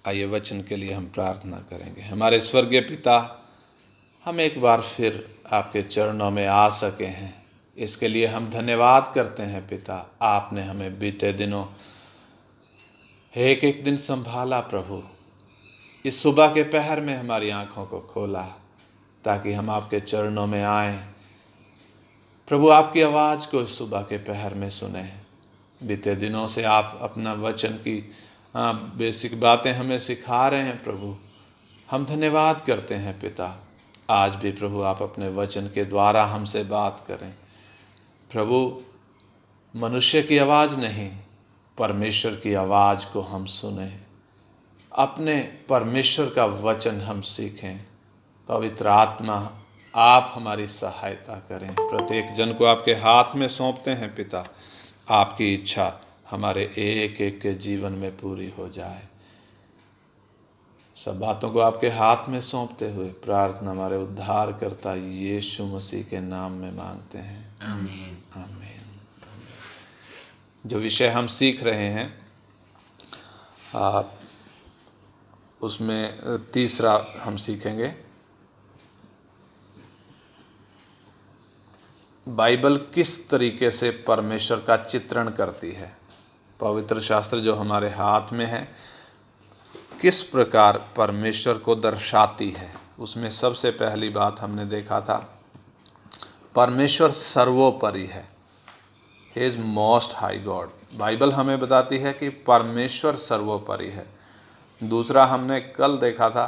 आइए वचन के लिए हम प्रार्थना करेंगे। हमारे स्वर्गीय पिता, हम एक बार फिर आपके चरणों में आ सके हैं, इसके लिए हम धन्यवाद करते हैं पिता। आपने हमें बीते दिनों एक एक दिन संभाला प्रभु। इस सुबह के पहर में हमारी आंखों को खोला ताकि हम आपके चरणों में आएं। प्रभु, आपकी आवाज़ को इस सुबह के पहर में सुने। बीते दिनों से आप अपना वचन की बेसिक बातें हमें सिखा रहे हैं प्रभु। हम धन्यवाद करते हैं पिता। आज भी प्रभु आप अपने वचन के द्वारा हमसे बात करें प्रभु। मनुष्य की आवाज़ नहीं, परमेश्वर की आवाज़ को हम सुने, अपने परमेश्वर का वचन हम सीखें। पवित्र आत्मा, आप हमारी सहायता करें। प्रत्येक जन को आपके हाथ में सौंपते हैं पिता। आपकी इच्छा हमारे एक एक के जीवन में पूरी हो जाए। सब बातों को आपके हाथ में सौंपते हुए प्रार्थना हमारे उद्धारकर्ता यीशु मसीह के नाम में मांगते हैं, आमीन आमीन। जो विषय हम सीख रहे हैं उसमें तीसरा हम सीखेंगे, बाइबल किस तरीके से परमेश्वर का चित्रण करती है। पवित्र शास्त्र जो हमारे हाथ में है किस प्रकार परमेश्वर को दर्शाती है। उसमें सबसे पहली बात हमने देखा था, परमेश्वर सर्वोपरि है, he is most high God. Bible हमें बताती है कि परमेश्वर सर्वोपरि है। दूसरा हमने कल देखा था,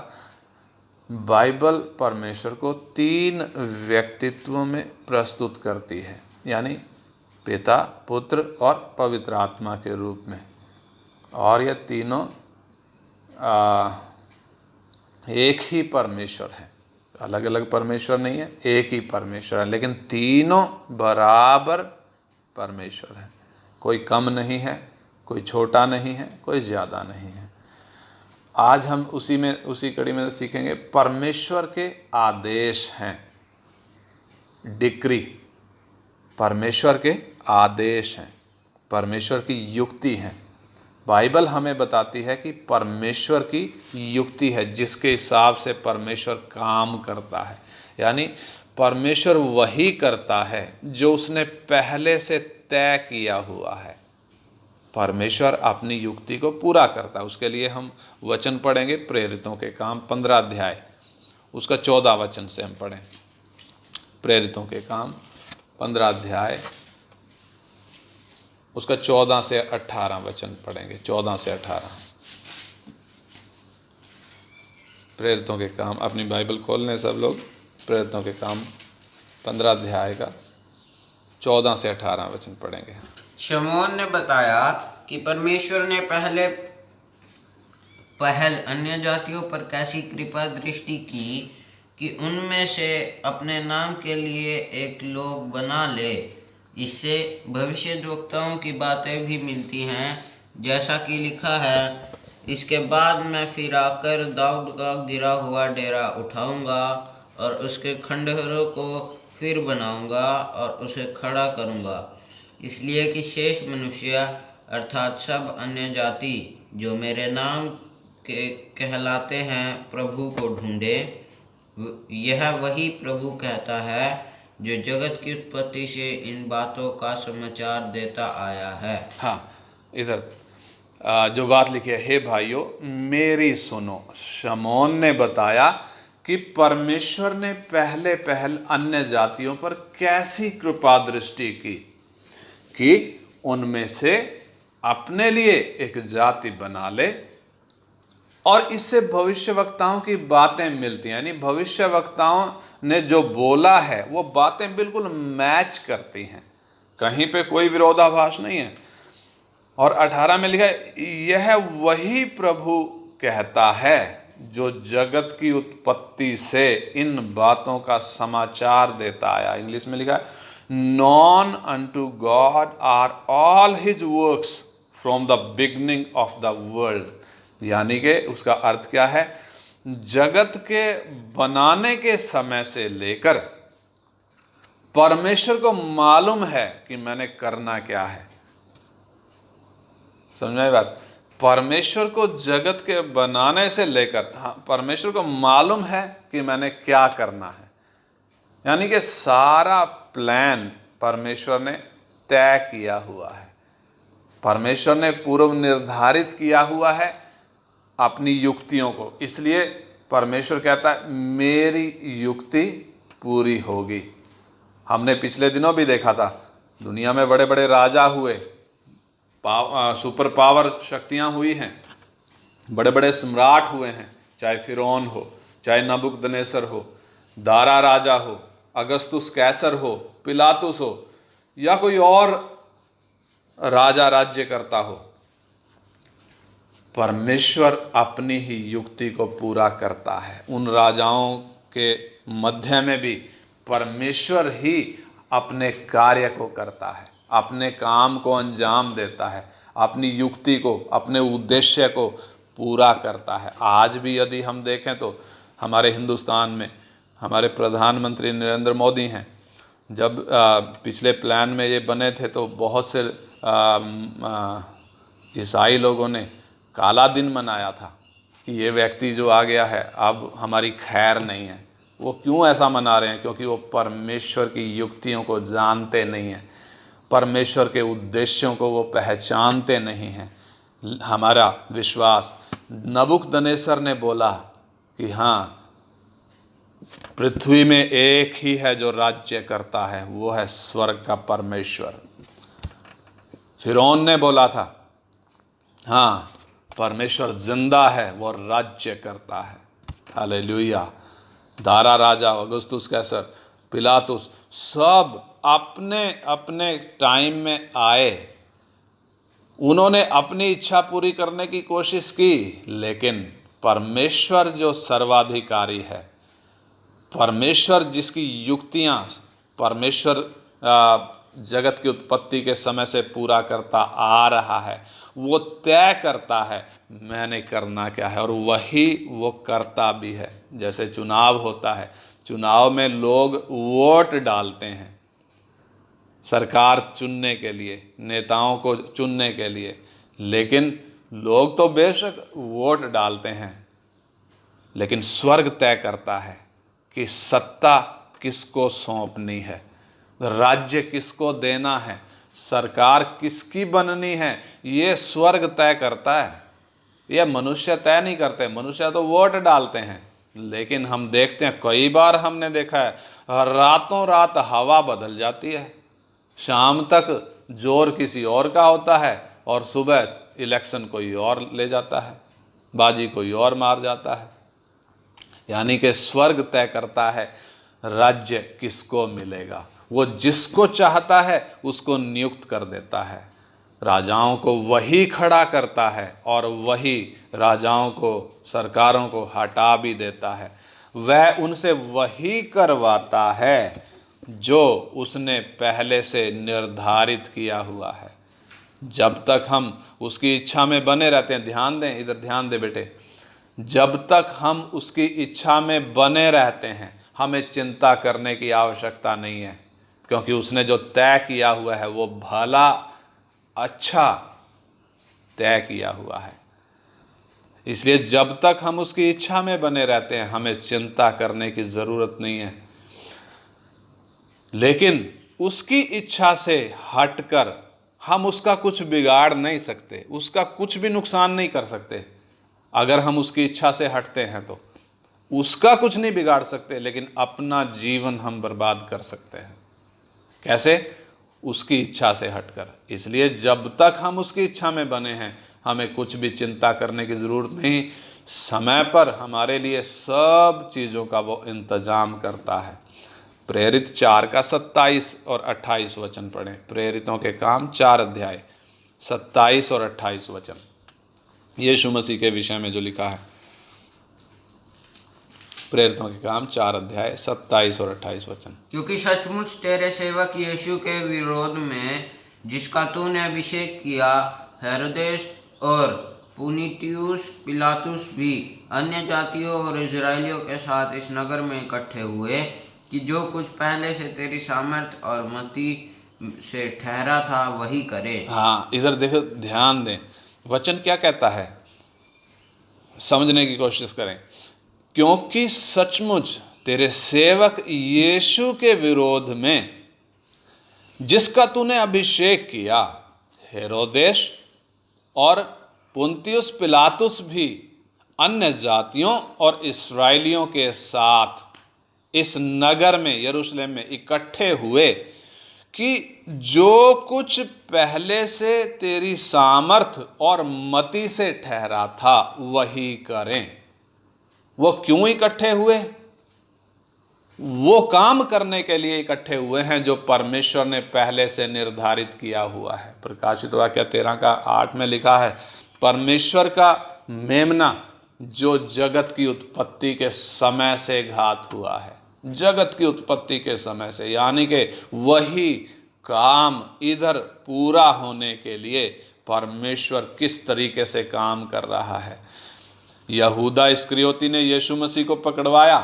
बाइबल परमेश्वर को 3 व्यक्तित्वों में प्रस्तुत करती है, यानी पिता, पुत्र और पवित्र आत्मा के रूप में। और ये तीनों एक ही परमेश्वर है, अलग अलग परमेश्वर नहीं है, एक ही परमेश्वर है, लेकिन तीनों बराबर परमेश्वर हैं। कोई कम नहीं है, कोई छोटा नहीं है, कोई ज़्यादा नहीं है। आज हम उसी कड़ी में सीखेंगे, परमेश्वर के आदेश हैं, डिक्री। परमेश्वर के आदेश हैं, परमेश्वर की युक्ति हैं। बाइबल हमें बताती है कि परमेश्वर की युक्ति है जिसके हिसाब से परमेश्वर काम करता है, यानी परमेश्वर वही करता है जो उसने पहले से तय किया हुआ है। परमेश्वर अपनी युक्ति को पूरा करता है। उसके लिए हम वचन पढ़ेंगे, प्रेरितों के काम 15 अध्याय उसका 14 वचन से हम पढ़ें। प्रेरितों के काम 15 अध्याय उसका 14 से 18 वचन पढ़ेंगे। 14 से 18 प्रेरितों के काम, अपनी बाइबल खोल लें सब लोग। प्रेरितों के काम 15 अध्याय का 14 से 18 वचन पढ़ेंगे। शमौन ने बताया कि परमेश्वर ने पहल अन्य जातियों पर कैसी कृपा दृष्टि की कि उनमें से अपने नाम के लिए एक लोग बना ले। इससे भविष्यद्वक्ताओं की बातें भी मिलती हैं, जैसा कि लिखा है, इसके बाद मैं फिर आकर दाऊद का गिरा हुआ डेरा उठाऊंगा और उसके खंडहरों को फिर बनाऊंगा और उसे खड़ा करूंगा, इसलिए कि शेष मनुष्य अर्थात सब अन्य जाति जो मेरे नाम के कहलाते हैं प्रभु को ढूंढे। यह वही प्रभु कहता है जो जगत की उत्पत्ति से इन बातों का समाचार देता आया है। हाँ, इधर जो बात लिखी है, हे भाइयों मेरी सुनो। शमौन ने बताया कि परमेश्वर ने पहल अन्य जातियों पर कैसी कृपा दृष्टि की कि उनमें से अपने लिए एक जाति बना ले, और इससे भविष्यवक्ताओं की बातें मिलती हैं, यानी भविष्यवक्ताओं ने जो बोला है वो बातें बिल्कुल मैच करती हैं, कहीं पे कोई विरोधाभास नहीं है। और 18 में लिखा है, यह वही प्रभु कहता है जो जगत की उत्पत्ति से इन बातों का समाचार देता आया। इंग्लिश में लिखा है, known unto God are all his works from the beginning of the world. यानी कि उसका अर्थ क्या है, जगत के बनाने के समय से लेकर परमेश्वर को मालूम है कि मैंने करना क्या है। समझ में बात परमेश्वर को जगत के बनाने से लेकर, हाँ, परमेश्वर को मालूम है कि मैंने क्या करना है। यानी कि सारा प्लान परमेश्वर ने तय किया हुआ है, परमेश्वर ने पूर्व निर्धारित किया हुआ है अपनी युक्तियों को। इसलिए परमेश्वर कहता है मेरी युक्ति पूरी होगी। हमने पिछले दिनों भी देखा था, दुनिया में बड़े बड़े राजा हुए, सुपर पावर शक्तियां हुई हैं, बड़े बड़े सम्राट हुए हैं, चाहे फिरौन हो, चाहे नबूकदनेस्सर हो, दारा राजा हो, अगस्तुस कैसर हो, पिलातुस हो, या कोई और राजा राज्य करता हो। परमेश्वर अपनी ही युक्ति को पूरा करता है। उन राजाओं के मध्य में भी परमेश्वर ही अपने कार्य को करता है, अपने काम को अंजाम देता है, अपनी युक्ति को, अपने उद्देश्य को पूरा करता है। आज भी यदि हम देखें तो हमारे हिंदुस्तान में हमारे प्रधानमंत्री नरेंद्र मोदी हैं। जब पिछले प्लान में ये बने थे तो बहुत से ईसाई लोगों ने काला दिन मनाया था कि ये व्यक्ति जो आ गया है अब हमारी खैर नहीं है। वो क्यों ऐसा मना रहे हैं? क्योंकि वो परमेश्वर की युक्तियों को जानते नहीं हैं, परमेश्वर के उद्देश्यों को वो पहचानते नहीं हैं। हमारा विश्वास, नबूकदनेस्सर ने बोला कि हाँ, पृथ्वी में एक ही है जो राज्य करता है, वो है स्वर्ग का परमेश्वर। फिरौन ने बोला था हाँ, परमेश्वर जिंदा है, वो राज्य करता है। हालेलुया। दारा राजा, अगस्तुस कैसर, पिलातुस, सब अपने अपने टाइम में आए, उन्होंने अपनी इच्छा पूरी करने की कोशिश की, लेकिन परमेश्वर जो सर्वाधिकारी है, परमेश्वर जिसकी युक्तियां परमेश्वर जगत की उत्पत्ति के समय से पूरा करता आ रहा है, वो तय करता है मैंने करना क्या है, और वही वो करता भी है। जैसे चुनाव होता है, चुनाव में लोग वोट डालते हैं सरकार चुनने के लिए, नेताओं को चुनने के लिए, लेकिन लोग तो बेशक वोट डालते हैं, लेकिन स्वर्ग तय करता है कि सत्ता किसको सौंपनी है, राज्य किसको देना है, सरकार किसकी बननी है, ये स्वर्ग तय करता है। ये मनुष्य तय नहीं करते, मनुष्य तो वोट डालते हैं। लेकिन हम देखते हैं, कई बार हमने देखा है, रातों रात हवा बदल जाती है, शाम तक जोर किसी और का होता है और सुबह इलेक्शन कोई और ले जाता है, बाजी कोई और मार जाता है। यानी कि स्वर्ग तय करता है राज्य किसको मिलेगा, वो जिसको चाहता है उसको नियुक्त कर देता है। राजाओं को वही खड़ा करता है और वही राजाओं को, सरकारों को हटा भी देता है। वह उनसे वही करवाता है जो उसने पहले से निर्धारित किया हुआ है। जब तक हम उसकी इच्छा में बने रहते हैं, ध्यान दें, इधर ध्यान दें बेटे, जब तक हम उसकी इच्छा में बने रहते हैं हमें चिंता करने की आवश्यकता नहीं है, क्योंकि उसने जो तय किया हुआ है वो भला अच्छा तय किया हुआ है। इसलिए जब तक हम उसकी इच्छा में बने रहते हैं हमें चिंता करने की ज़रूरत नहीं है। लेकिन उसकी इच्छा से हटकर हम उसका कुछ बिगाड़ नहीं सकते, उसका कुछ भी नुकसान नहीं कर सकते। अगर हम उसकी इच्छा से हटते हैं तो उसका कुछ नहीं बिगाड़ सकते, लेकिन अपना जीवन हम बर्बाद कर सकते हैं। कैसे? उसकी इच्छा से हटकर। इसलिए जब तक हम उसकी इच्छा में बने हैं हमें कुछ भी चिंता करने की ज़रूरत नहीं। समय पर हमारे लिए सब चीज़ों का वो इंतज़ाम करता है। प्रेरित 4 का 27 और 28 वचन पढ़ें। प्रेरितों के काम 4 अध्याय 27 और 28 वचन, यीशु मसीह के विषय में जो लिखा है। प्रेरितों के काम 4 अध्याय 27 और 28 वचन। क्योंकि सचमुच तेरे सेवक यीशु के विरोध में जिसका तूने अभिषेक किया, हेरोदेस और पुनितियुस पिलातुस भी अन्य जातियों और इजराइलियों के साथ इस नगर में इकट्ठे हुए कि जो कुछ पहले से तेरी सामर्थ और मति से ठहरा था वही करे। हाँ, इधर देखो, ध्यान दें, वचन क्या कहता है, समझने की कोशिश करें। क्योंकि सचमुच तेरे सेवक यीशु के विरोध में, जिसका तूने अभिषेक किया, हेरोदेश और पुन्तियुस पिलातुस भी अन्य जातियों और इस्राएलियों के साथ इस नगर में, यरूशलेम में इकट्ठे हुए कि जो कुछ पहले से तेरी सामर्थ और मति से ठहरा था वही करें। वो क्यों इकट्ठे हुए? वो काम करने के लिए इकट्ठे हुए हैं जो परमेश्वर ने पहले से निर्धारित किया हुआ है। प्रकाशित वाक्य 13:8 में लिखा है, परमेश्वर का मेमना जो जगत की उत्पत्ति के समय से घात हुआ है, जगत की उत्पत्ति के समय से, यानी कि वही काम इधर पूरा होने के लिए परमेश्वर किस तरीके से काम कर रहा है। यहूदा इस्करियोती ने यीशु मसीह को पकड़वाया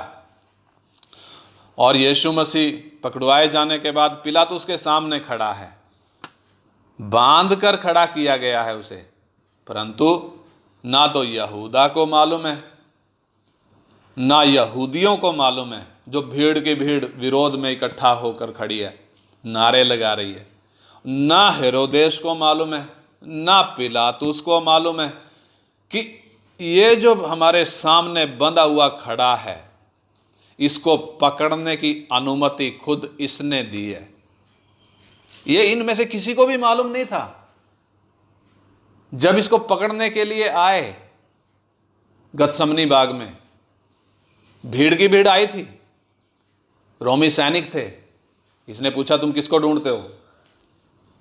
और यीशु मसीह पकड़वाए जाने के बाद पिलातुस के सामने खड़ा है, बांध कर खड़ा किया गया है उसे, परंतु ना तो यहूदा को मालूम है, ना यहूदियों को मालूम है, जो भीड़ की भीड़ विरोध में इकट्ठा होकर खड़ी है, नारे लगा रही है। ना हेरोदेश को मालूम है, ना पिलातुस को मालूम है कि ये जो हमारे सामने बंधा हुआ खड़ा है, इसको पकड़ने की अनुमति खुद इसने दी है। ये इनमें से किसी को भी मालूम नहीं था। जब इसको पकड़ने के लिए आए गतसमनी बाग में, भीड़ की भीड़ आई थी, रोमी सैनिक थे। इसने पूछा, तुम किसको ढूंढते हो? वो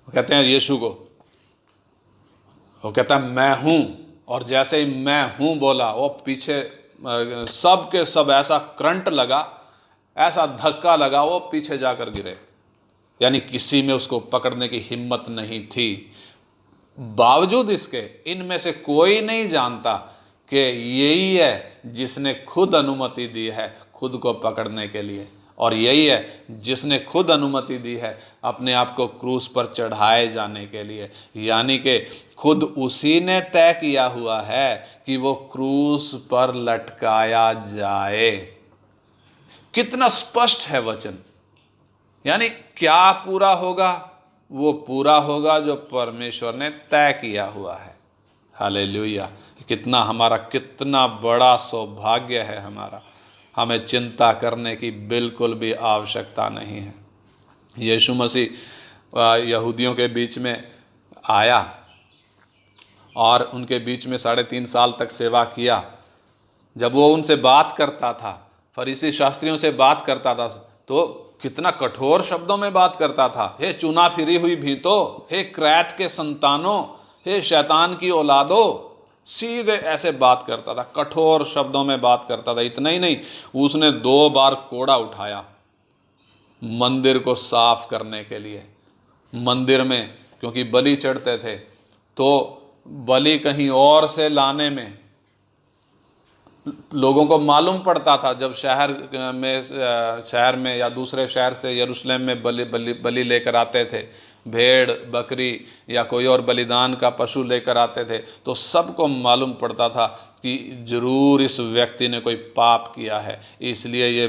कहते हैं यीशु को। वो कहता है मैं हूं, और जैसे ही मैं हूं बोला, वो पीछे सब के सब ऐसा करंट लगा, ऐसा धक्का लगा, वो पीछे जाकर गिरे। यानी किसी में उसको पकड़ने की हिम्मत नहीं थी। बावजूद इसके इनमें से कोई नहीं जानता कि यही है जिसने खुद अनुमति दी है खुद को पकड़ने के लिए, और यही है जिसने खुद अनुमति दी है अपने आप को क्रूस पर चढ़ाए जाने के लिए। यानी कि खुद उसी ने तय किया हुआ है कि वो क्रूस पर लटकाया जाए। कितना स्पष्ट है वचन। यानी क्या पूरा होगा? वो पूरा होगा जो परमेश्वर ने तय किया हुआ है। हालेलुया। कितना बड़ा सौभाग्य है हमारा। हमें चिंता करने की बिल्कुल भी आवश्यकता नहीं है। यीशु मसीह यहूदियों के बीच में आया और उनके बीच में 3.5 साल तक सेवा किया। जब वो उनसे बात करता था, फरीसी शास्त्रियों से बात करता था, तो कितना कठोर शब्दों में बात करता था। हे चुना फिरी हुई भीतों, हे क्रैत के संतानों, हे शैतान की औलादों, सीधे ऐसे बात करता था, कठोर शब्दों में बात करता था। इतना ही नहीं, उसने 2 बार कोड़ा उठाया मंदिर को साफ करने के लिए। मंदिर में क्योंकि बलि चढ़ते थे, तो बलि कहीं और से लाने में लोगों को मालूम पड़ता था। जब शहर में या दूसरे शहर से यरूशलेम में बलि लेकर आते थे, भेड़ बकरी या कोई और बलिदान का पशु लेकर आते थे, तो सबको मालूम पड़ता था कि जरूर इस व्यक्ति ने कोई पाप किया है, इसलिए ये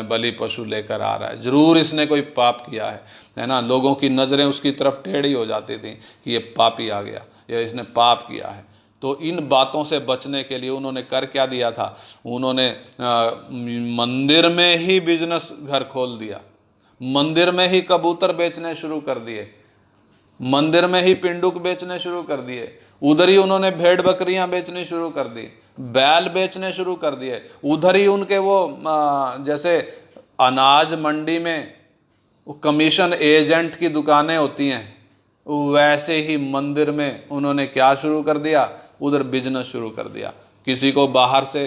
बलि पशु लेकर आ रहा है, जरूर इसने कोई पाप किया है ना। लोगों की नज़रें उसकी तरफ टेढ़ी हो जाती थी कि ये पापी आ गया, या इसने पाप किया है। तो इन बातों से बचने के लिए उन्होंने कर क्या दिया था? उन्होंने मंदिर में ही बिजनेस घर खोल दिया, मंदिर में ही कबूतर बेचने शुरू कर दिए, मंदिर में ही पिंडुक बेचने शुरू कर दिए, उधर ही उन्होंने भेड़ बकरियां बेचनी शुरू कर दी, बैल बेचने शुरू कर दिए। उधर ही उनके वो जैसे अनाज मंडी में कमीशन एजेंट की दुकानें होती हैं, वैसे ही मंदिर में उन्होंने क्या शुरू कर दिया? उधर बिजनेस शुरू कर दिया। किसी को बाहर से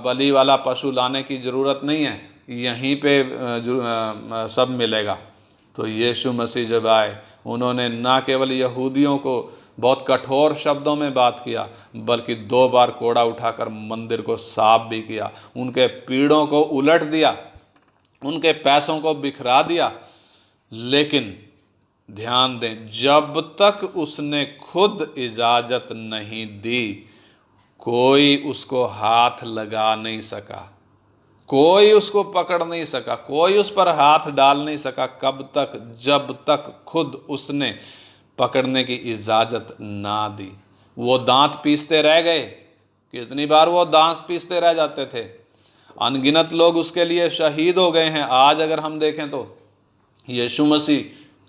बलि वाला पशु लाने की ज़रूरत नहीं है, यहीं पे सब मिलेगा। तो यीशु मसीह जब आए, उन्होंने ना केवल यहूदियों को बहुत कठोर शब्दों में बात किया, बल्कि 2 बार कोड़ा उठाकर मंदिर को साफ भी किया, उनके पीड़ों को उलट दिया, उनके पैसों को बिखरा दिया। लेकिन ध्यान दें, जब तक उसने खुद इजाजत नहीं दी कोई उसको हाथ लगा नहीं सका, कोई उसको पकड़ नहीं सका, कोई उस पर हाथ डाल नहीं सका। कब तक? जब तक खुद उसने पकड़ने की इजाजत ना दी। वो दांत पीसते रह गए। कितनी बार वो दांत पीसते रह जाते थे। अनगिनत लोग उसके लिए शहीद हो गए हैं। आज अगर हम देखें तो यीशु मसीह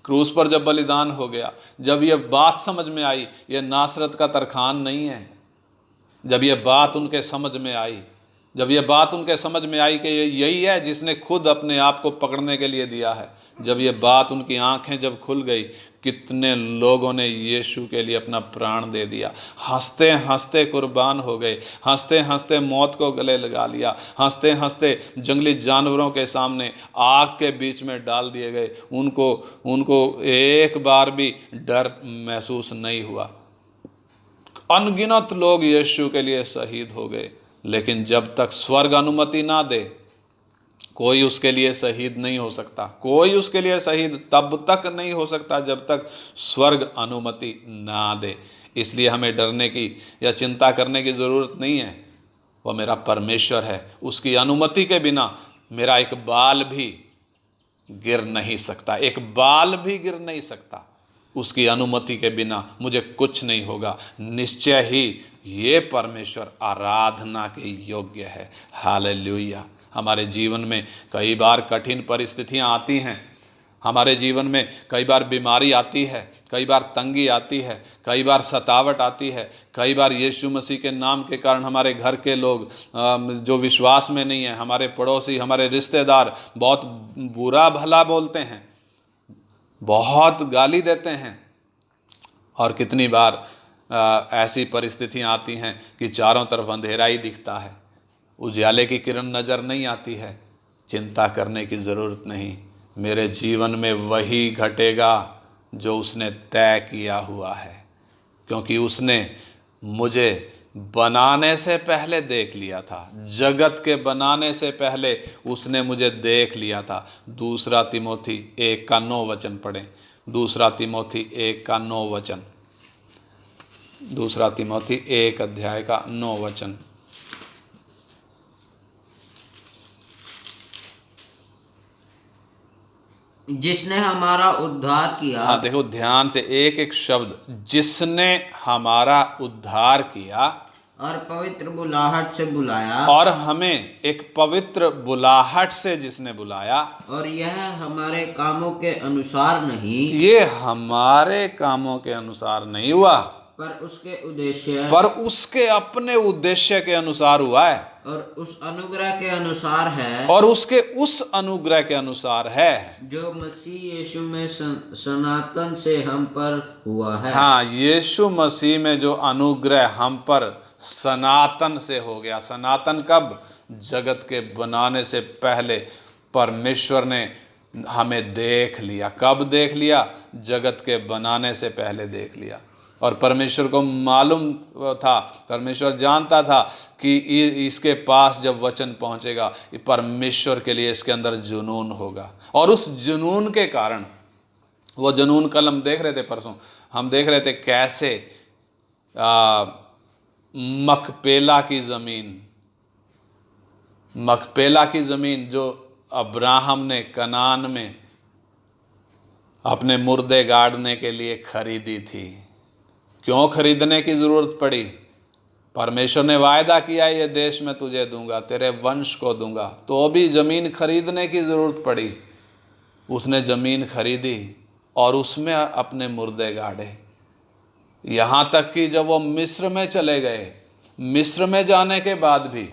क्रूस पर जब बलिदान हो गया, जब ये बात समझ में आई ये नासरत का तरखान नहीं है, जब ये बात उनके समझ में आई, जब ये बात उनके समझ में आई कि ये यही है जिसने खुद अपने आप को पकड़ने के लिए दिया है, जब ये बात उनकी आंखें जब खुल गई, कितने लोगों ने यीशु के लिए अपना प्राण दे दिया। हंसते हंसते कुर्बान हो गए, हंसते हंसते मौत को गले लगा लिया, हंसते हंसते जंगली जानवरों के सामने आग के बीच में डाल दिए गए। उनको एक बार भी डर महसूस नहीं हुआ। अनगिनत लोग यीशु के लिए शहीद हो गए, लेकिन जब तक स्वर्ग अनुमति ना दे कोई उसके लिए शहीद नहीं हो सकता। कोई उसके लिए शहीद तब तक नहीं हो सकता जब तक स्वर्ग अनुमति ना दे। इसलिए हमें डरने की या चिंता करने की ज़रूरत नहीं है। वह मेरा परमेश्वर है, उसकी अनुमति के बिना मेरा एक बाल भी गिर नहीं सकता, एक बाल भी गिर नहीं सकता। उसकी अनुमति के बिना मुझे कुछ नहीं होगा। निश्चय ही ये परमेश्वर आराधना के योग्य है। हालेलुया। हमारे जीवन में कई बार कठिन परिस्थितियां आती हैं, हमारे जीवन में कई बार बीमारी आती है, कई बार तंगी आती है, कई बार सतावट आती है, कई बार यीशु मसीह के नाम के कारण हमारे घर के लोग जो विश्वास में नहीं है, हमारे पड़ोसी, हमारे रिश्तेदार बहुत बुरा भला बोलते हैं, बहुत गाली देते हैं। और कितनी बार ऐसी परिस्थितियां आती हैं कि चारों तरफ अंधेरा ही दिखता है, उजाले की किरण नज़र नहीं आती है। चिंता करने की ज़रूरत नहीं, मेरे जीवन में वही घटेगा जो उसने तय किया हुआ है, क्योंकि उसने मुझे बनाने से पहले देख लिया था। जगत के बनाने से पहले उसने मुझे देख लिया था। दूसरा तिमोथी 1:9 पढ़ें। दूसरा तिमोथी 1:9। दूसरा तिमोथी 1:9। जिसने हमारा उद्धार किया। हाँ देखो ध्यान से, एक एक शब्द, जिसने हमारा उद्धार किया और पवित्र बुलाहट से बुलाया। और हमें एक पवित्र बुलाहट से जिसने बुलाया। और यह हमारे कामों के अनुसार नहीं, ये हमारे कामों के अनुसार नहीं हुआ, पर उसके उद्देश्य, पर उसके अपने उद्देश्य के अनुसार हुआ है। और उस अनुग्रह के अनुसार है, और उसके उस अनुग्रह के अनुसार है जो मसीह यीशु में सनातन से हम पर हुआ है। हाँ, यीशु मसीह में जो अनुग्रह हम पर सनातन से हो गया। सनातन कब? जगत के बनाने से पहले परमेश्वर ने हमें देख लिया। कब देख लिया? जगत के बनाने से पहले देख लिया। और परमेश्वर को मालूम था, परमेश्वर जानता था कि इसके पास जब वचन पहुंचेगा परमेश्वर के लिए इसके अंदर जुनून होगा। और उस जुनून के कारण, वो जुनून कल हम देख रहे थे, परसों हम देख रहे थे कैसे मकपेला की ज़मीन जो अब्राहम ने कनान में अपने मुर्दे गाड़ने के लिए खरीदी थी। क्यों खरीदने की ज़रूरत पड़ी? परमेश्वर ने वायदा किया ये देश मैं तुझे दूंगा, तेरे वंश को दूंगा, तो भी ज़मीन खरीदने की ज़रूरत पड़ी। उसने ज़मीन खरीदी और उसमें अपने मुर्दे गाड़े। यहाँ तक कि जब वो मिस्र में चले गए, मिस्र में जाने के बाद भी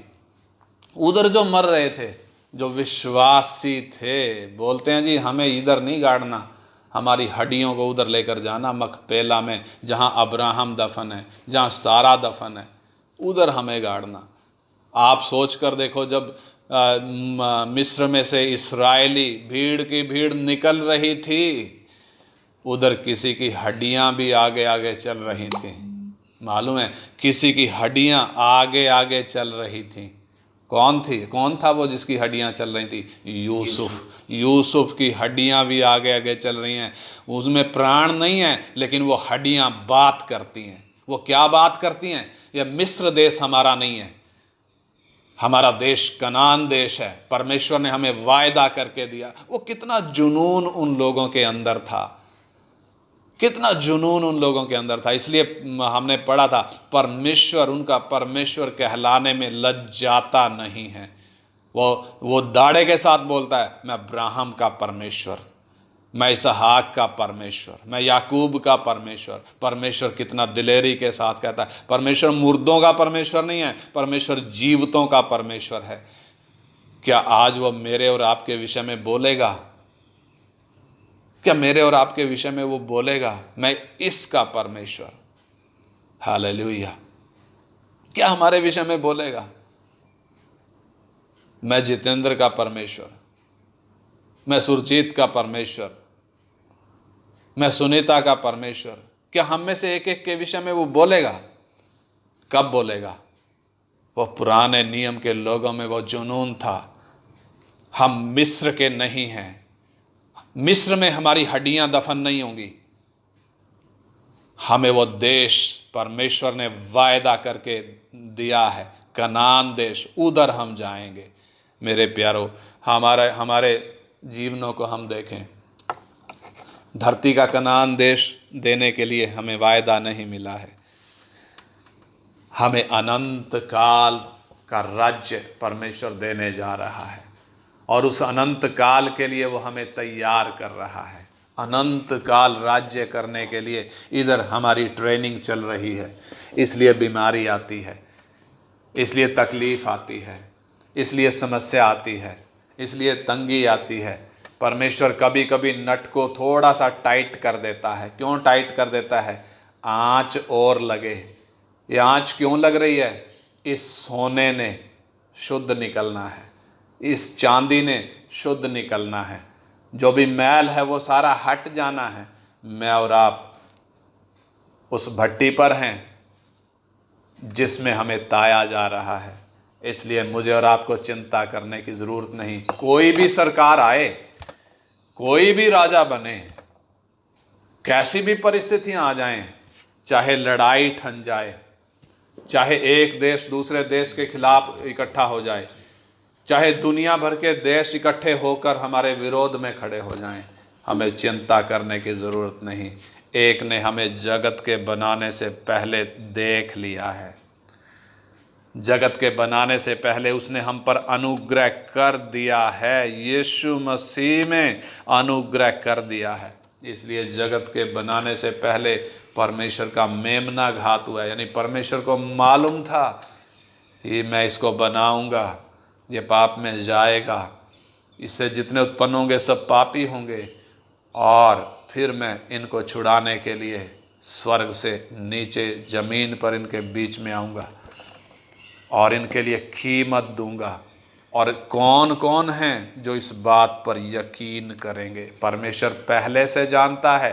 उधर जो मर रहे थे, जो विश्वासी थे, बोलते हैं जी हमें इधर नहीं गाड़ना, हमारी हड्डियों को उधर लेकर जाना, मकपेला में जहाँ अब्राहम दफन है, जहाँ सारा दफन है, उधर हमें गाड़ना। आप सोच कर देखो, जब मिस्र में से इस्राएली भीड़ की भीड़ निकल रही थी, उधर किसी की हड्डियां भी आगे आगे चल रही थी। मालूम है, किसी की हड्डियां आगे आगे चल रही थी। कौन था वो जिसकी हड्डियां चल रही थी? यूसुफ की हड्डियां भी आगे आगे चल रही हैं। उसमें प्राण नहीं है, लेकिन वो हड्डियां बात करती हैं। वो क्या बात करती हैं? ये मिस्र देश हमारा नहीं है, हमारा देश कनान देश है। परमेश्वर ने हमें वायदा करके दिया। वो कितना जुनून उन लोगों के अंदर था, कितना जुनून उन लोगों के अंदर था। इसलिए हमने पढ़ा था, उनका परमेश्वर कहलाने में लज्जाता नहीं है। वो दाढ़े के साथ बोलता है, मैं अब्राहम का परमेश्वर, मैं इसहाक का परमेश्वर, मैं याकूब का परमेश्वर। परमेश्वर कितना दिलेरी के साथ कहता है। परमेश्वर मुर्दों का परमेश्वर नहीं है, परमेश्वर जीवतों का परमेश्वर है। क्या आज वो मेरे और आपके विषय में बोलेगा? क्या मेरे और आपके विषय में वो बोलेगा, मैं इसका परमेश्वर? हालेलुया। क्या हमारे विषय में बोलेगा, मैं जितेंद्र का परमेश्वर, मैं सुरजीत का परमेश्वर, मैं सुनीता का परमेश्वर? क्या हम में से एक एक के विषय में वो बोलेगा? कब बोलेगा? वो पुराने नियम के लोगों में वो जुनून था। हम मिस्र के नहीं हैं, मिस्र में हमारी हड्डियां दफन नहीं होंगी। हमें वो देश परमेश्वर ने वायदा करके दिया है, कनान देश, उधर हम जाएंगे। मेरे प्यारो, हमारे जीवनों को हम देखें, धरती का कनान देश देने के लिए हमें वायदा नहीं मिला है। हमें अनंत काल का राज्य परमेश्वर देने जा रहा है, और उस अनंत काल के लिए वो हमें तैयार कर रहा है। अनंत काल राज्य करने के लिए इधर हमारी ट्रेनिंग चल रही है। इसलिए बीमारी आती है, इसलिए तकलीफ आती है, इसलिए समस्या आती है, इसलिए तंगी आती है। परमेश्वर कभी कभी नट को थोड़ा सा टाइट कर देता है। क्यों टाइट कर देता है? आँच और लगे। ये आँच क्यों लग रही है? इस सोने ने शुद्ध निकलना है, इस चांदी ने शुद्ध निकलना है। जो भी मैल है वो सारा हट जाना है। मैं और आप उस भट्टी पर हैं जिसमें हमें ताया जा रहा है। इसलिए मुझे और आपको चिंता करने की ज़रूरत नहीं। कोई भी सरकार आए, कोई भी राजा बने, कैसी भी परिस्थितियां आ जाएं, चाहे लड़ाई ठन जाए, चाहे एक देश दूसरे देश के खिलाफ इकट्ठा हो जाए, चाहे दुनिया भर के देश इकट्ठे होकर हमारे विरोध में खड़े हो जाएं, हमें चिंता करने की ज़रूरत नहीं। एक ने हमें जगत के बनाने से पहले देख लिया है। जगत के बनाने से पहले उसने हम पर अनुग्रह कर दिया है। यीशु मसीह में अनुग्रह कर दिया है। इसलिए जगत के बनाने से पहले परमेश्वर का मेमना घात हुआ है। यानी परमेश्वर को मालूम था कि मैं इसको बनाऊंगा, ये पाप में जाएगा, इससे जितने उत्पन्न होंगे सब पापी होंगे, और फिर मैं इनको छुड़ाने के लिए स्वर्ग से नीचे ज़मीन पर इनके बीच में आऊँगा और इनके लिए कीमत दूंगा। और कौन कौन हैं जो इस बात पर यकीन करेंगे? परमेश्वर पहले से जानता है।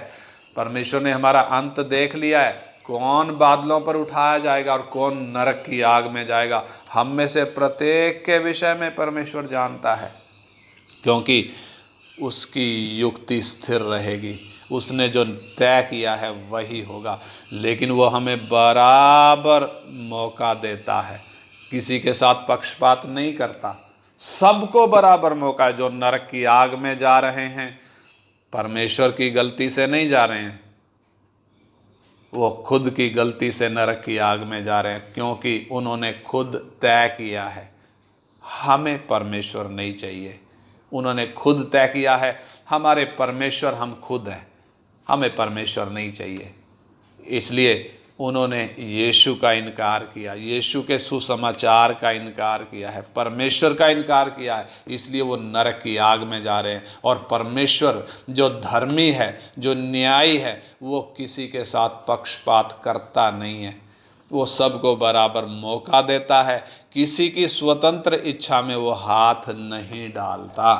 परमेश्वर ने हमारा अंत देख लिया है। कौन बादलों पर उठाया जाएगा और कौन नरक की आग में जाएगा, हम में से प्रत्येक के विषय में परमेश्वर जानता है, क्योंकि उसकी युक्ति स्थिर रहेगी। उसने जो तय किया है वही होगा। लेकिन वो हमें बराबर मौका देता है, किसी के साथ पक्षपात नहीं करता, सबको बराबर मौका है। जो नरक की आग में जा रहे हैं, परमेश्वर की गलती से नहीं जा रहे हैं, वो खुद की गलती से नरक की आग में जा रहे हैं, क्योंकि उन्होंने खुद तय किया है। हमें परमेश्वर नहीं चाहिए, उन्होंने खुद तय किया है। हमारे परमेश्वर हम खुद हैं, हमें परमेश्वर नहीं चाहिए। इसलिए उन्होंने यीशु का इनकार किया, यीशु के सुसमाचार का इनकार किया है, परमेश्वर का इनकार किया है। इसलिए वो नरक की आग में जा रहे हैं। और परमेश्वर जो धर्मी है, जो न्यायी है, वो किसी के साथ पक्षपात करता नहीं है। वो सबको बराबर मौका देता है। किसी की स्वतंत्र इच्छा में वो हाथ नहीं डालता,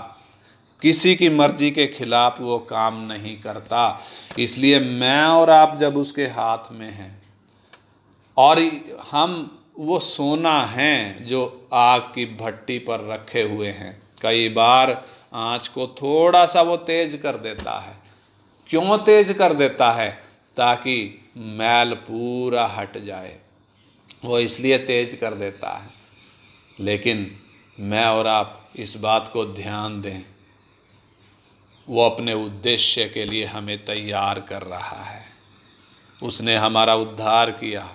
किसी की मर्जी के खिलाफ वो काम नहीं करता। इसलिए मैं और आप जब उसके हाथ में हैं और हम वो सोना हैं जो आग की भट्टी पर रखे हुए हैं। कई बार आँच को थोड़ा सा वो तेज कर देता है। क्यों तेज कर देता है? ताकि मैल पूरा हट जाए, वो इसलिए तेज कर देता है। लेकिन मैं और आप इस बात को ध्यान दें, वो अपने उद्देश्य के लिए हमें तैयार कर रहा है। उसने हमारा उद्धार किया,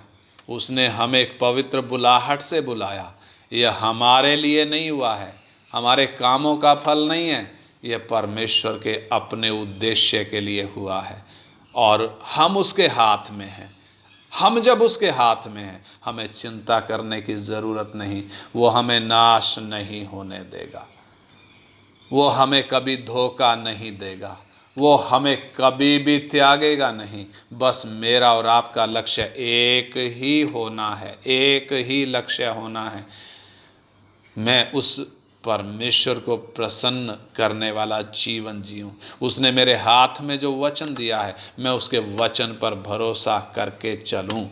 उसने हमें एक पवित्र बुलाहट से बुलाया। यह हमारे लिए नहीं हुआ है, हमारे कामों का फल नहीं है, यह परमेश्वर के अपने उद्देश्य के लिए हुआ है। और हम उसके हाथ में हैं। हम जब उसके हाथ में हैं, हमें चिंता करने की ज़रूरत नहीं। वो हमें नाश नहीं होने देगा, वो हमें कभी धोखा नहीं देगा, वो हमें कभी भी त्यागेगा नहीं। बस मेरा और आपका लक्ष्य एक ही होना है, एक ही लक्ष्य होना है। मैं उस परमेश्वर को प्रसन्न करने वाला जीवन जीऊं। उसने मेरे हाथ में जो वचन दिया है, मैं उसके वचन पर भरोसा करके चलूं।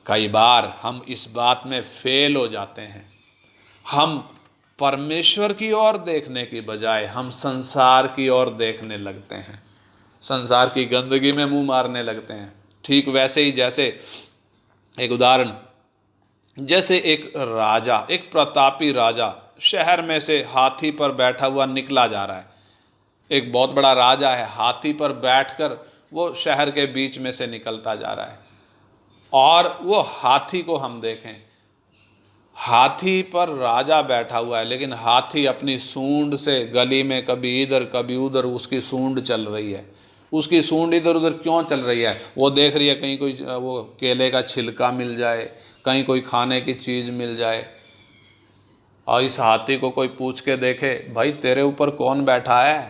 कई बार हम इस बात में फेल हो जाते हैं। हम परमेश्वर की ओर देखने की बजाय हम संसार की ओर देखने लगते हैं, संसार की गंदगी में मुंह मारने लगते हैं। ठीक वैसे ही जैसे एक उदाहरण, जैसे एक राजा, एक प्रतापी राजा शहर में से हाथी पर बैठा हुआ निकला जा रहा है। एक बहुत बड़ा राजा है, हाथी पर बैठकर वो शहर के बीच में से निकलता जा रहा है। और वो हाथी को हम देखें, हाथी पर राजा बैठा हुआ है, लेकिन हाथी अपनी सूंड से गली में कभी इधर कभी उधर उसकी सूंड चल रही है। उसकी सूंड इधर उधर क्यों चल रही है? वो देख रही है कहीं कोई वो केले का छिलका मिल जाए, कहीं कोई खाने की चीज़ मिल जाए। और इस हाथी को कोई पूछ के देखे, भाई तेरे ऊपर कौन बैठा है?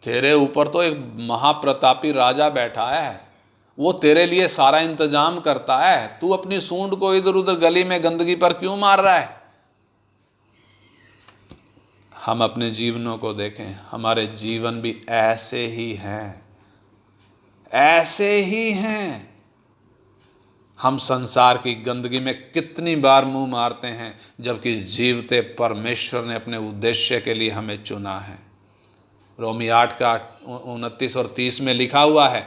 तेरे ऊपर तो एक महाप्रतापी राजा बैठा है, वो तेरे लिए सारा इंतजाम करता है, तू अपनी सूंड को इधर उधर गली में गंदगी पर क्यों मार रहा है? हम अपने जीवनों को देखें, हमारे जीवन भी ऐसे ही हैं, ऐसे ही हैं। हम संसार की गंदगी में कितनी बार मुंह मारते हैं, जबकि जीवते परमेश्वर ने अपने उद्देश्य के लिए हमें चुना है। रोमी 8 का 29 और 30 में लिखा हुआ है,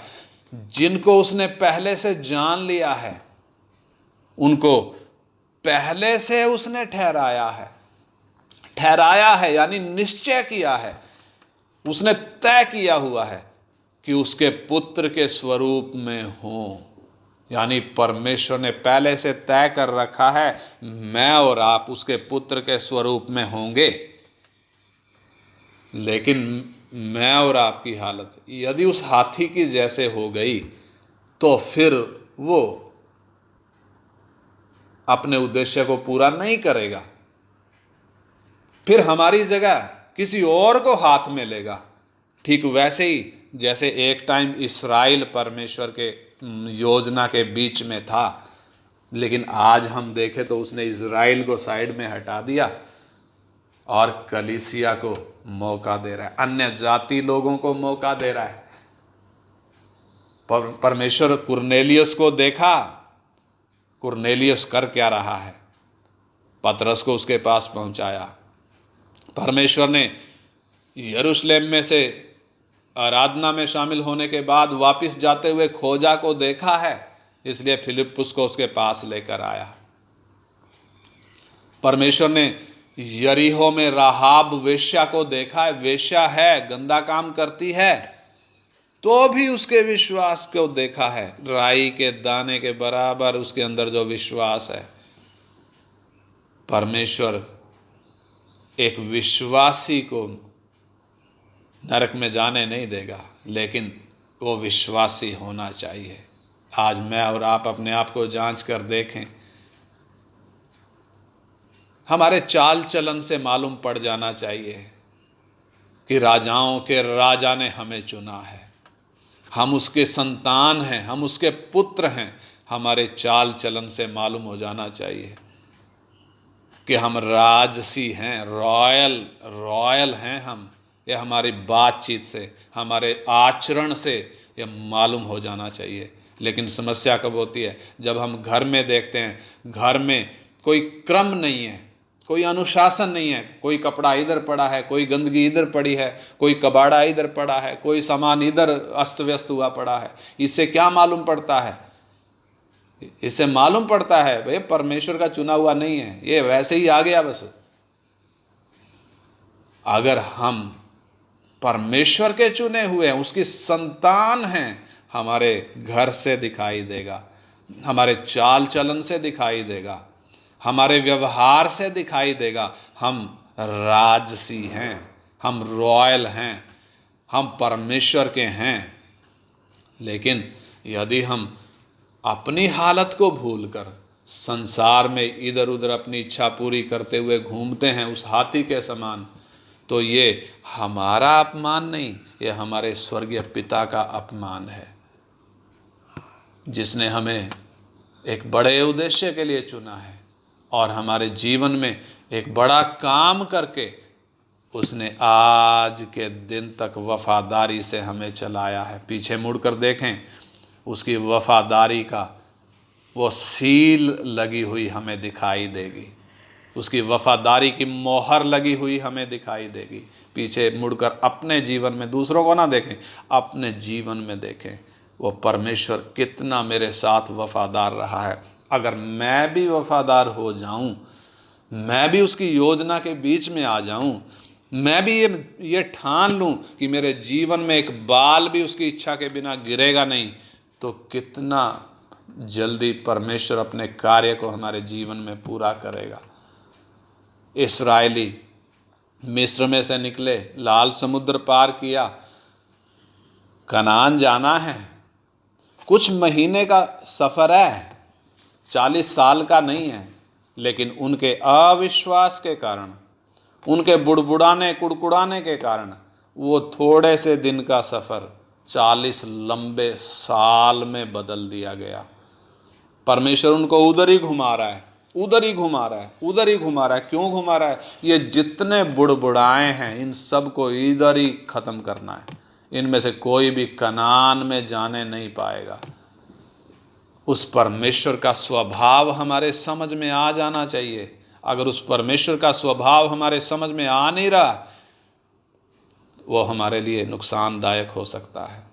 जिनको उसने पहले से जान लिया है, उनको पहले से उसने ठहराया है। ठहराया है यानी निश्चय किया है, उसने तय किया हुआ है कि उसके पुत्र के स्वरूप में हो। यानी परमेश्वर ने पहले से तय कर रखा है, मैं और आप उसके पुत्र के स्वरूप में होंगे। लेकिन मैं और आपकी हालत यदि उस हाथी की जैसे हो गई, तो फिर वो अपने उद्देश्य को पूरा नहीं करेगा, फिर हमारी जगह किसी और को हाथ में लेगा। ठीक वैसे ही जैसे एक टाइम इस्राएल परमेश्वर के योजना के बीच में था, लेकिन आज हम देखें तो उसने इस्राएल को साइड में हटा दिया और कलीसिया को मौका दे रहा है, अन्य जाति लोगों को मौका दे रहा है। परमेश्वर कुरनेलियस को देखा, कुरनेलियस कर क्या रहा है, पतरस को उसके पास पहुंचाया। परमेश्वर ने यरूशलेम में से आराधना में शामिल होने के बाद वापस जाते हुए खोजा को देखा है, इसलिए फिलिप्पुस को उसके पास लेकर आया। परमेश्वर ने यरीहो में राहाब वेश्या को देखा है, वेश्या है, गंदा काम करती है, तो भी उसके विश्वास को देखा है। राई के दाने के बराबर उसके अंदर जो विश्वास है। परमेश्वर एक विश्वासी को नरक में जाने नहीं देगा, लेकिन वो विश्वासी होना चाहिए। आज मैं और आप अपने आप को जांच कर देखें, हमारे चाल चलन से मालूम पड़ जाना चाहिए कि राजाओं के राजा ने हमें चुना है, हम उसके संतान हैं, हम उसके पुत्र हैं। हमारे चाल चलन से मालूम हो जाना चाहिए कि हम राजसी हैं, रॉयल हैं हम। यह हमारी बातचीत से, हमारे आचरण से यह मालूम हो जाना चाहिए। लेकिन समस्या कब होती है? जब हम घर में देखते हैं, घर में कोई क्रम नहीं है, कोई अनुशासन नहीं है, कोई कपड़ा इधर पड़ा है, कोई गंदगी इधर पड़ी है, कोई कबाड़ा इधर पड़ा है, कोई सामान इधर अस्त व्यस्त हुआ पड़ा है। इससे क्या मालूम पड़ता है? इससे मालूम पड़ता है भाई परमेश्वर का चुना हुआ नहीं है, ये वैसे ही आ गया बस। अगर हम परमेश्वर के चुने हुए हैं, उसकी संतान हैं, हमारे घर से दिखाई देगा, हमारे चाल चलन से दिखाई देगा, हमारे व्यवहार से दिखाई देगा। हम राजसी हैं, हम रॉयल हैं, हम परमेश्वर के हैं। लेकिन यदि हम अपनी हालत को भूलकर संसार में इधर उधर अपनी इच्छा पूरी करते हुए घूमते हैं उस हाथी के समान, तो ये हमारा अपमान नहीं, ये हमारे स्वर्गीय पिता का अपमान है, जिसने हमें एक बड़े उद्देश्य के लिए चुना है और हमारे जीवन में एक बड़ा काम करके उसने आज के दिन तक वफादारी से हमें चलाया है। पीछे मुड़कर देखें, उसकी वफादारी का वो सील लगी हुई हमें दिखाई देगी, उसकी वफादारी की मोहर लगी हुई हमें दिखाई देगी। पीछे मुड़कर अपने जीवन में, दूसरों को ना देखें, अपने जीवन में देखें, वो परमेश्वर कितना मेरे साथ वफादार रहा है। अगर मैं भी वफादार हो जाऊं, मैं भी उसकी योजना के बीच में आ जाऊं, मैं भी ये ठान लूं कि मेरे जीवन में एक बाल भी उसकी इच्छा के बिना गिरेगा नहीं, तो कितना जल्दी परमेश्वर अपने कार्य को हमारे जीवन में पूरा करेगा। इस्राएली मिस्र में से निकले, लाल समुद्र पार किया, कनान जाना है। कुछ महीने का सफ़र है, 40 साल का नहीं है, लेकिन उनके अविश्वास के कारण, उनके बुड़बुड़ाने कुड़कुड़ाने के कारण वो थोड़े से दिन का सफ़र 40 लंबे साल में बदल दिया गया। परमेश्वर उनको उधर ही घुमा रहा है, उधर ही घुमा रहा है, उधर ही घुमा रहा है। क्यों घुमा रहा है? ये जितने बुड़बुड़ाए हैं इन सब को इधर ही ख़त्म करना है। इनमें से कोई भी कनान में जाने नहीं पाएगा। उस परमेश्वर का स्वभाव हमारे समझ में आ जाना चाहिए। अगर उस परमेश्वर का स्वभाव हमारे समझ में आ नहीं रहा, वो हमारे लिए नुकसानदायक हो सकता है।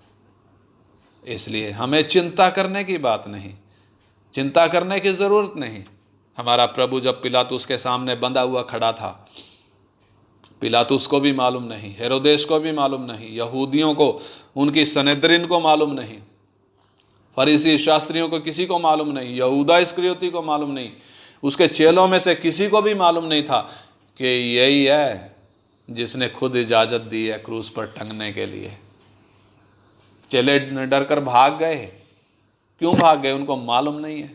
इसलिए हमें चिंता करने की बात नहीं, चिंता करने की ज़रूरत नहीं। हमारा प्रभु जब पिलातुस के सामने बंधा हुआ खड़ा था, पिलातुस को भी मालूम नहीं, हेरोदेस को भी मालूम नहीं, यहूदियों को, उनकी सनेद्रिन को मालूम नहीं, फरीसी शास्त्रियों को किसी को मालूम नहीं, यहूदा इस्करियोती को मालूम नहीं, उसके चेलों में से किसी को भी मालूम नहीं था कि यही है जिसने खुद इजाज़त दी है क्रूस पर टंगने के लिए। चेले डर कर भाग गए। क्यों भाग गए? उनको मालूम नहीं है।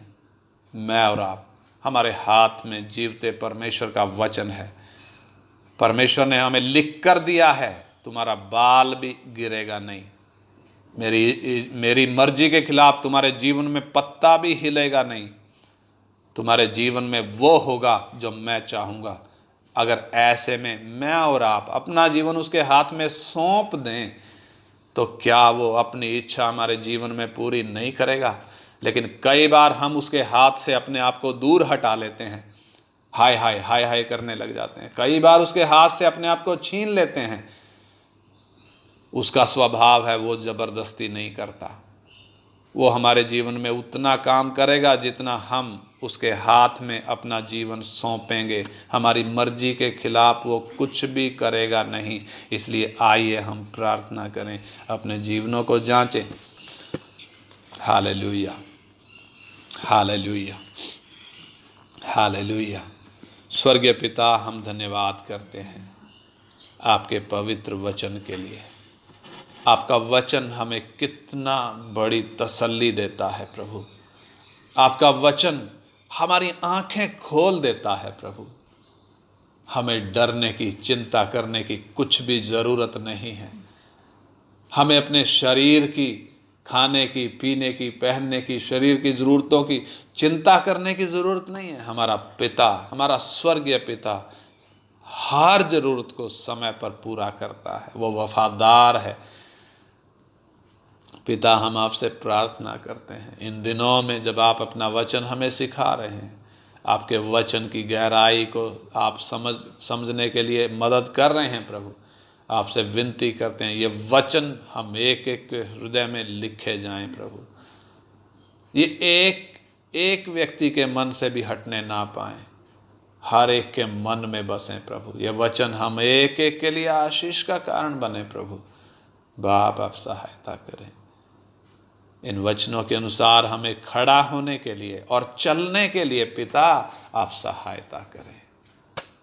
मैं और आप, हमारे हाथ में जीवते परमेश्वर का वचन है। परमेश्वर ने हमें लिख कर दिया है, तुम्हारा बाल भी गिरेगा नहीं। मेरी मर्जी के खिलाफ तुम्हारे जीवन में पत्ता भी हिलेगा नहीं। तुम्हारे जीवन में वो होगा जो मैं चाहूँगा। अगर ऐसे में मैं और आप अपना जीवन उसके हाथ में सौंप दें, तो क्या वो अपनी इच्छा हमारे जीवन में पूरी नहीं करेगा? लेकिन कई बार हम उसके हाथ से अपने आप को दूर हटा लेते हैं, हाय हाय हाय हाय करने लग जाते हैं। कई बार उसके हाथ से अपने आप को छीन लेते हैं। उसका स्वभाव है वो ज़बरदस्ती नहीं करता। वो हमारे जीवन में उतना काम करेगा जितना हम उसके हाथ में अपना जीवन सौंपेंगे। हमारी मर्जी के खिलाफ वो कुछ भी करेगा नहीं। इसलिए आइए हम प्रार्थना करें, अपने जीवनों को जांचें। Hallelujah, hallelujah, hallelujah. स्वर्गीय पिता, हम धन्यवाद करते हैं आपके पवित्र वचन के लिए। आपका वचन हमें कितना बड़ी तसल्ली देता है प्रभु। आपका वचन हमारी आंखें खोल देता है प्रभु। हमें डरने की, चिंता करने की कुछ भी ज़रूरत नहीं है। हमें अपने शरीर की, खाने की, पीने की, पहनने की, शरीर की ज़रूरतों की चिंता करने की ज़रूरत नहीं है। हमारा पिता, हमारा स्वर्गीय पिता हर ज़रूरत को समय पर पूरा करता है। वो वफादार है। पिता, हम आपसे प्रार्थना करते हैं इन दिनों में जब आप अपना वचन हमें सिखा रहे हैं, आपके वचन की गहराई को आप समझने के लिए मदद कर रहे हैं प्रभु, आपसे विनती करते हैं ये वचन हम एक एक के हृदय में लिखे जाएं प्रभु, ये एक व्यक्ति के मन से भी हटने ना पाएं, हर एक के मन में बसें प्रभु। ये वचन हम एक एक के लिए आशीष का कारण बने प्रभु। बाप आप सहायता करें, इन वचनों के अनुसार हमें खड़ा होने के लिए और चलने के लिए पिता आप सहायता करें।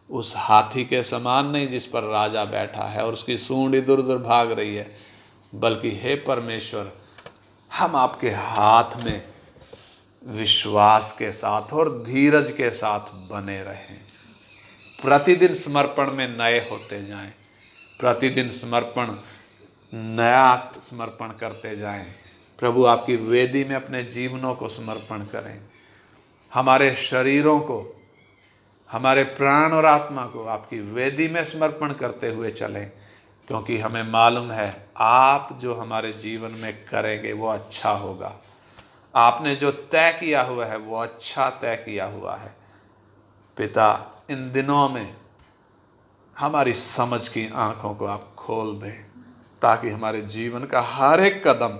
उस हाथी के समान नहीं जिस पर राजा बैठा है और उसकी सूंड इधर उधर भाग रही है, बल्कि हे परमेश्वर, हम आपके हाथ में विश्वास के साथ और धीरज के साथ बने रहें। प्रतिदिन समर्पण में नए होते जाएं, प्रतिदिन नया समर्पण करते जाएं प्रभु। आपकी वेदी में अपने जीवनों को समर्पण करें, हमारे शरीरों को, हमारे प्राण और आत्मा को आपकी वेदी में समर्पण करते हुए चलें, क्योंकि हमें मालूम है आप जो हमारे जीवन में करेंगे वो अच्छा होगा। आपने जो तय किया हुआ है वो अच्छा तय किया हुआ है। पिता, इन दिनों में हमारी समझ की आंखों को आप खोल दें, ताकि हमारे जीवन का हर एक कदम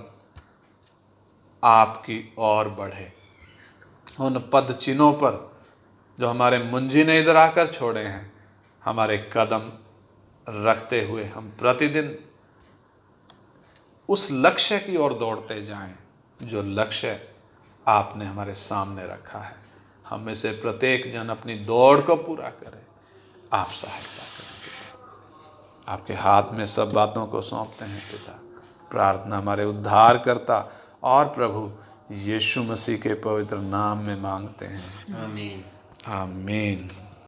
आपकी ओर बढ़े। उन पद चिन्हों पर जो हमारे मुंजी ने इधर आकर छोड़े हैं, हमारे कदम रखते हुए हम प्रतिदिन उस लक्ष्य की ओर दौड़ते जाएं जो लक्ष्य आपने हमारे सामने रखा है। हम में से प्रत्येक जन अपनी दौड़ को पूरा करे, आप सहायता करें। आपके हाथ में सब बातों को सौंपते हैं पिता। प्रार्थना हमारे उद्धारकर्ता और प्रभु यीशु मसीह के पवित्र नाम में मांगते हैं, आमीन। आमीन।